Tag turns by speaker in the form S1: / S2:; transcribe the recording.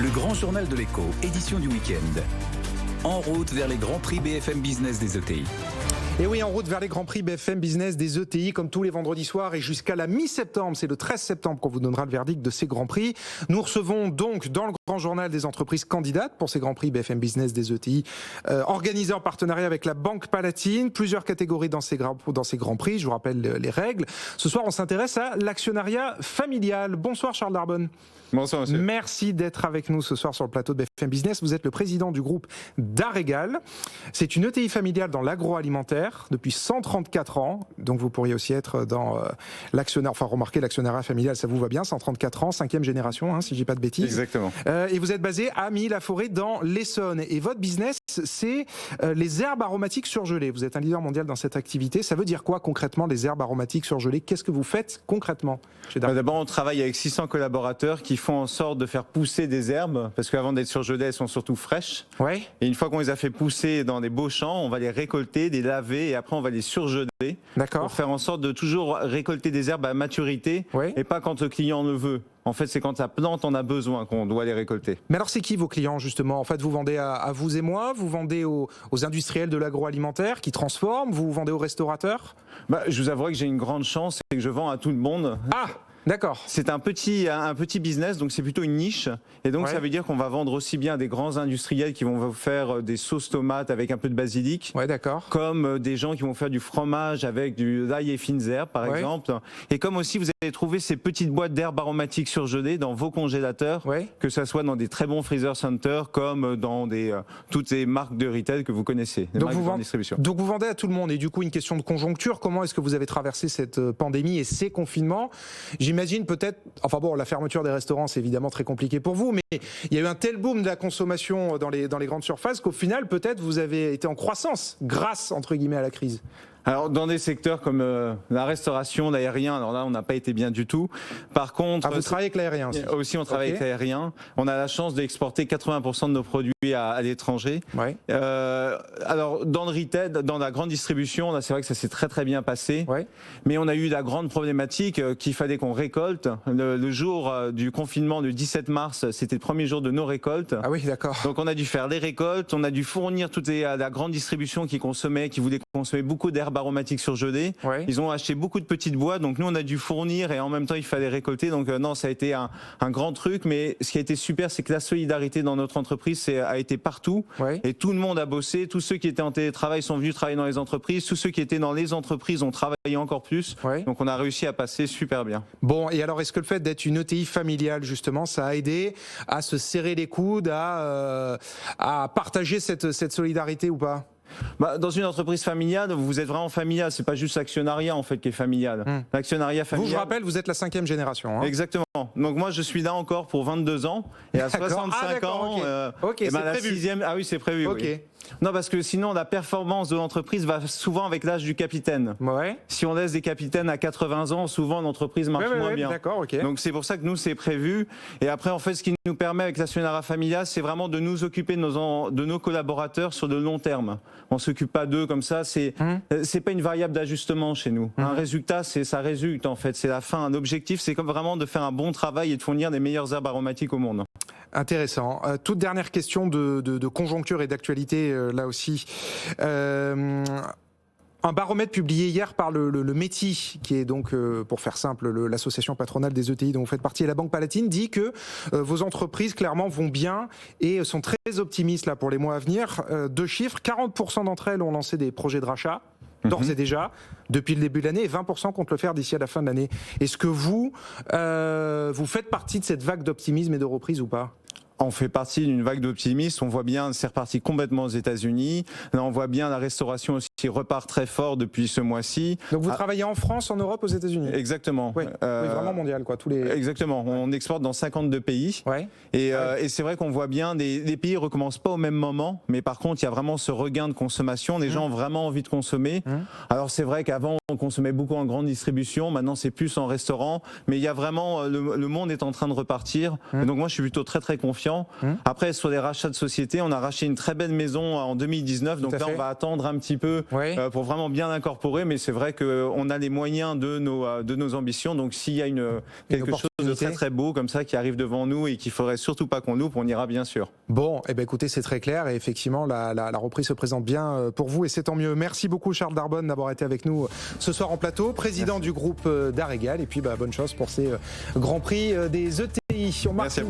S1: Le grand journal de l'écho, édition du week-end. En route vers les grands prix BFM Business des ETI.
S2: Et oui, en route vers les grands prix BFM Business des ETI, comme tous les vendredis soirs et jusqu'à la mi-septembre. C'est le 13 septembre qu'on vous donnera le verdict de ces grands prix. Nous recevons donc dans le grand journal des entreprises candidates pour ces grands prix BFM Business des ETI, organisés en partenariat avec la Banque Palatine. Plusieurs catégories dans ces grands prix. Je vous rappelle les règles. Ce soir, on s'intéresse à l'actionnariat familial. Bonsoir Charles Darbonne.
S3: Bonsoir monsieur.
S2: Merci d'être avec nous ce soir sur le plateau de BFM Business. Vous êtes le président du groupe Darégal. C'est une ETI familiale dans l'agroalimentaire depuis 134 ans. Donc vous pourriez aussi être dans l'actionnaire, enfin remarquez l'actionnariat familial, ça vous va bien, 134 ans, 5e génération, si je dis pas de bêtises.
S3: Exactement.
S2: Et vous êtes basé à Milly-la-Forêt dans l'Essonne. Et votre business, c'est les herbes aromatiques surgelées. Vous êtes un leader mondial dans cette activité. Ça veut dire quoi concrètement les herbes aromatiques surgelées? Qu'est-ce que vous faites concrètement chez Darégal?
S3: D'abord, on travaille avec 600 collaborateurs qui font en sorte de faire pousser des herbes, parce qu'avant d'être surgelées, elles sont surtout fraîches.
S2: Ouais.
S3: Et une fois qu'on les a fait pousser dans des beaux champs, on va les récolter, les laver et après on va les surgeler.
S2: D'accord.
S3: Pour faire en sorte de toujours récolter des herbes à maturité,
S2: Ouais.
S3: et pas quand le client le veut. En fait, c'est quand la plante en a besoin qu'on doit les récolter.
S2: Mais alors, c'est qui vos clients, justement? En fait, vous vendez à vous et moi, vous vendez aux industriels de l'agroalimentaire qui transforment, vous vendez aux restaurateurs?
S3: Je vous avouerai que j'ai une grande chance, c'est que je vends à tout le monde.
S2: Ah, d'accord.
S3: C'est un petit business, donc c'est plutôt une niche. Et donc
S2: Ouais.
S3: ça veut dire qu'on va vendre aussi bien à des grands industriels qui vont vous faire des sauces tomates avec un peu de basilic,
S2: Ouais, d'accord.
S3: comme des gens qui vont faire du fromage avec du l'ail et fines herbes, par
S2: Ouais.
S3: exemple. Et comme aussi vous allez trouver ces petites boîtes d'herbes aromatiques surgelées dans vos congélateurs,
S2: Ouais.
S3: que ça soit dans des très bons freezer centers, comme dans toutes ces marques de retail que vous connaissez, les marques de grande distribution.
S2: Donc vous vendez à tout le monde. Et du coup, une question de conjoncture, comment est-ce que vous avez traversé cette pandémie et ces confinements? J'imagine peut-être, enfin bon, la fermeture des restaurants, c'est évidemment très compliqué pour vous, mais il y a eu un tel boom de la consommation dans les grandes surfaces qu'au final, peut-être, vous avez été en croissance grâce, entre guillemets, à la crise.
S3: Alors dans des secteurs comme la restauration, l'aérien, alors là on n'a pas été bien du tout. Par contre,
S2: Vous travaillez avec l'aérien
S3: aussi on travaille
S2: Ok.
S3: avec l'aérien. On a la chance d'exporter 80% de nos produits à l'étranger.
S2: Ouais.
S3: Alors dans le retail, dans la grande distribution, là c'est vrai que ça s'est très très bien passé.
S2: Ouais.
S3: Mais on a eu la grande problématique qu'il fallait qu'on récolte. Le jour du confinement, le 17 mars, c'était le premier jour de nos récoltes.
S2: Ah oui, d'accord.
S3: Donc on a dû faire les récoltes, on a dû fournir la grande distribution qui voulait consommer beaucoup d'herbes aromatiques surgelées.
S2: Ouais.
S3: Ils ont acheté beaucoup de petites boîtes, donc nous on a dû fournir et en même temps il fallait récolter. Donc non, ça a été un grand truc, mais ce qui a été super, c'est que la solidarité dans notre entreprise a été partout.
S2: Ouais.
S3: Et tout le monde a bossé. Tous ceux qui étaient en télétravail sont venus travailler dans les entreprises. Tous ceux qui étaient dans les entreprises ont travaillé encore plus.
S2: Ouais.
S3: Donc on a réussi à passer super bien.
S2: Bon, et alors est-ce que le fait d'être une ETI familiale, justement, ça a aidé à se serrer les coudes, à partager cette solidarité ou pas?
S3: Dans une entreprise familiale, vous êtes vraiment familial. C'est pas juste l'actionnariat en fait qui est familial. L'actionnariat familial.
S2: Vous, je rappelle, vous êtes la 5e génération. Hein.
S3: Exactement. Donc moi je suis là encore pour 22 ans et à
S2: D'accord.
S3: 65 ans.
S2: Ok, c'est
S3: la
S2: prévu.
S3: 6e. Ah oui, c'est prévu.
S2: Ok.
S3: Oui. Non, parce que sinon la performance de l'entreprise va souvent avec l'âge du capitaine.
S2: Ouais.
S3: Si on laisse des capitaines à 80 ans, souvent l'entreprise marche moins bien.
S2: D'accord, ok.
S3: Donc c'est pour ça que nous c'est prévu. Et après en fait ce qui nous permet avec l'actionnariat familial, c'est vraiment de nous occuper de nos collaborateurs sur le long terme. On s'occupe pas d'eux comme ça. C'est pas une variable d'ajustement chez nous. Un résultat, ça résulte en fait. C'est la fin. L'objectif, c'est comme vraiment de faire un bon travail et de fournir les meilleures herbes aromatiques au monde.
S2: Intéressant. Toute dernière question de conjoncture et d'actualité, là aussi. Un baromètre publié hier par le METI, qui est donc, pour faire simple, l'association patronale des ETI dont vous faites partie, et la Banque Palatine, dit que vos entreprises, clairement, vont bien et sont très optimistes là pour les mois à venir. Deux chiffres, 40% d'entre elles ont lancé des projets de rachat, d'ores et déjà, depuis le début de l'année, et 20% comptent le faire d'ici à la fin de l'année. Est-ce que vous faites partie de cette vague d'optimisme et de reprise ou pas ?
S3: On fait partie d'une vague d'optimisme. On voit bien, c'est reparti complètement aux États-Unis. Là, on voit bien la restauration aussi repart très fort depuis ce mois-ci.
S2: Donc vous travaillez en France, en Europe, aux États-Unis ?
S3: Exactement.
S2: Oui, oui, vraiment mondial, quoi.
S3: Exactement. On exporte dans 52 pays.
S2: Ouais.
S3: Et c'est vrai qu'on voit bien, les pays ne recommencent pas au même moment, mais par contre, il y a vraiment ce regain de consommation. Les gens ont vraiment envie de consommer. Alors c'est vrai qu'avant, on consommait beaucoup en grande distribution. Maintenant, c'est plus en restaurant. Mais il y a vraiment, le monde est en train de repartir. Et donc moi, je suis plutôt très, très confiant. Après, sur les rachats de sociétés, on a racheté une très belle maison en 2019. Donc là, on va attendre un petit peu pour vraiment bien incorporer. Mais c'est vrai qu'on a les moyens de nos ambitions. Donc s'il y a quelque chose de très très beau comme ça qui arrive devant nous et qu'il faudrait surtout pas qu'on loupe, on ira bien sûr.
S2: Bon, eh ben écoutez, c'est très clair et effectivement la reprise se présente bien pour vous et c'est tant mieux. Merci beaucoup Charles Darbonne d'avoir été avec nous ce soir en plateau, président du groupe d'Aregal, et puis bonne chance pour ces Grands Prix des ETI.
S3: Merci.